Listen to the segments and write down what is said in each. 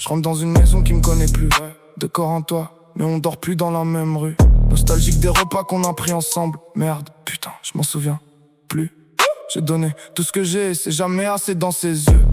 Je rentre dans une maison qui me connaît plus, de corps en toi, mais on dort plus dans la même rue. Nostalgique des repas qu'on a pris ensemble. Merde, putain, je m'en souviens plus. J'ai donné tout ce que j'ai, c'est jamais assez dans ses yeux.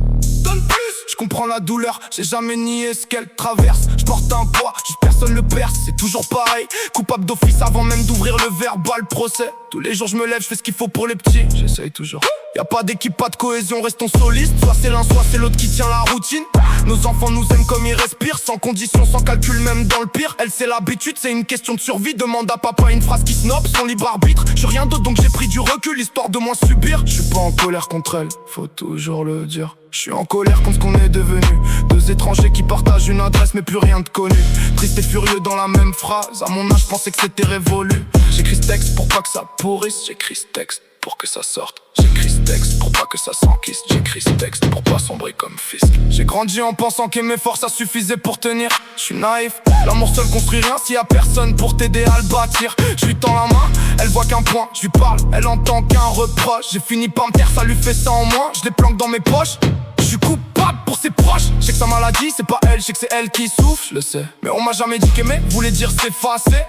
Donne plus, je comprends la douleur, j'ai jamais nié ce qu'elle traverse. Je porte un poids, juste personne le perce, c'est toujours pareil. Coupable d'office avant même d'ouvrir le verbal procès. Tous les jours je me lève, je fais ce qu'il faut pour les petits, j'essaye toujours. Y'a pas d'équipe, pas de cohésion, restons solistes. Soit c'est l'un, soit c'est l'autre qui tient la routine. Nos enfants nous aiment comme ils respirent, sans condition, sans calcul, même dans le pire. Elle c'est l'habitude, c'est une question de survie. Demande à papa une phrase qui snob, son libre arbitre. Je suis rien d'autre donc j'ai pris du recul, histoire de moins subir. Je suis pas en colère contre elle, faut toujours le dire. Je suis en colère contre ce qu'on est devenu. Deux étrangers qui partagent une adresse mais plus rien de connu. Triste et furieux dans la même phrase, à mon âge je pensais que c'était révolu. J'écris ce texte pour pas que ça pourrisse, j'écris ce texte pour que ça sorte. J'écris ce texte pour pas que ça s'enquisse. J'écris ce texte pour pas sombrer comme fils. J'ai grandi en pensant qu'aimer fort ça suffisait pour tenir. Je suis naïf, l'amour seul construit rien s'il y a personne pour t'aider à le bâtir. Je lui tends la main, elle voit qu'un point. Je lui parle, elle entend qu'un reproche. J'ai fini par me taire, ça lui fait ça en moins. Je les planque dans mes poches. Je suis coupable pour ses proches. Je sais que sa maladie c'est pas elle, je sais que c'est elle qui souffre. Je le sais, mais on m'a jamais dit qu'aimer voulait dire s'effacer.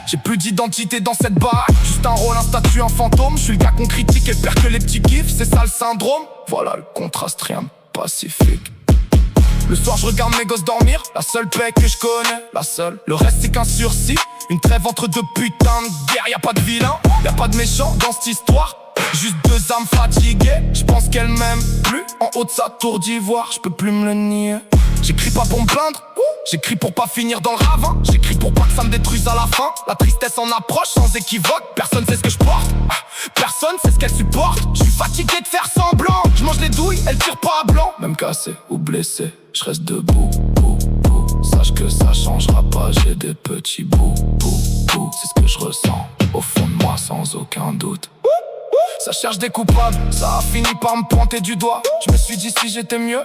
J'ai plus d'identité dans cette baraque. Juste un rôle, un statut, un fantôme. Je suis le gars qu'on critique et perd que les petits kiffs. C'est ça le syndrome. Voilà le contraste, rien de pacifique. Le soir je regarde mes gosses dormir. La seule paix que je connais, la seule. Le reste c'est qu'un sursis. Une trêve entre deux putains de guerre. Y'a pas de vilain, y'a pas de méchant dans cette histoire. Juste deux âmes fatiguées. Je pense qu'elle m'aime plus. En haut de sa tour d'ivoire, je peux plus me le nier. J'écris pas pour me plaindre, j'écris pour pas finir dans le ravin. J'écris pour pas que ça me détruise à la fin. La tristesse en approche sans équivoque. Personne sait ce que je porte, personne sait ce qu'elle supporte. Je suis fatigué de faire semblant. Je mange les douilles, elle tire pas à blanc. Même cassé ou blessé, je reste debout. Sache que ça changera pas, j'ai des petits bouts. C'est ce que je ressens au fond de moi sans aucun doute. Ça cherche des coupables, ça a fini par me pointer du doigt. Je me suis dit si j'étais mieux,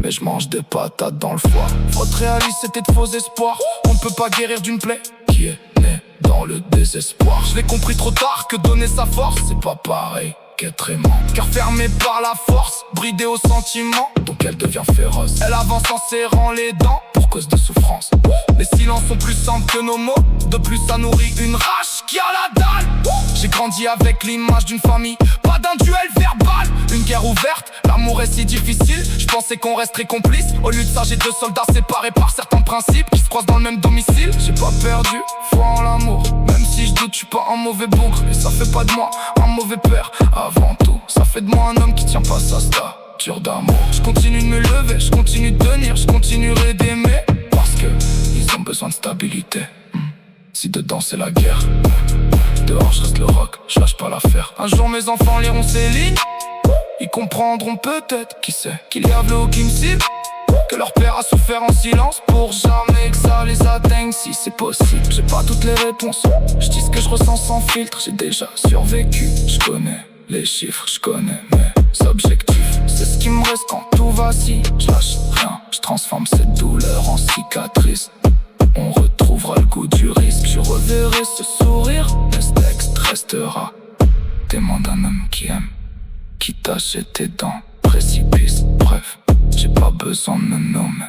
mais je mange des patates dans le foie. Votre réaliste c'était de faux espoirs. On peut pas guérir d'une plaie qui est née dans le désespoir. Je l'ai compris trop tard que donner sa force c'est pas pareil qu'être aimant. Cœur fermé par la force, bridé au sentiment, donc elle devient féroce. Elle avance en serrant les dents pour cause de souffrance. Les silences sont plus simples que nos mots. De plus ça nourrit une rage qui a la dalle. J'ai grandi avec l'image d'une famille, pas d'un duel verbal. Une guerre ouverte, l'amour est si difficile. Je pensais qu'on resterait complices. Au lieu de ça j'ai deux soldats séparés par certains principes qui se croisent dans le même domicile. J'ai pas perdu foi en l'amour, même si je doute je suis pas un mauvais bougre. Et ça fait pas de moi un mauvais père. Avant tout, ça fait de moi un homme qui tient pas sa stature d'amour. Je continue de me lever, je continue de tenir, je continuerai d'aimer. Parce que ils ont besoin de stabilité. Si dedans c'est la guerre, dehors je reste le rock, je lâche pas l'affaire. Un jour mes enfants liront ces lignes, ils comprendront peut-être, qui sait, qu'il y a Vlo qui me cible. Que leur père a souffert en silence pour jamais que ça les atteigne. Si c'est possible, j'ai pas toutes les réponses. Je dis ce que je ressens sans filtre, j'ai déjà survécu. Je connais les chiffres, je connais mes objectifs. C'est ce qui me reste quand tout vacille. Je lâche rien, je transforme cette douleur en cicatrice. On retrouvera le goût du risque. Je reverrai ce sourire, mais ce texte restera témoin d'un homme qui aime, qui t'a jeté dans le précipice. Bref, j'ai pas besoin de me nommer.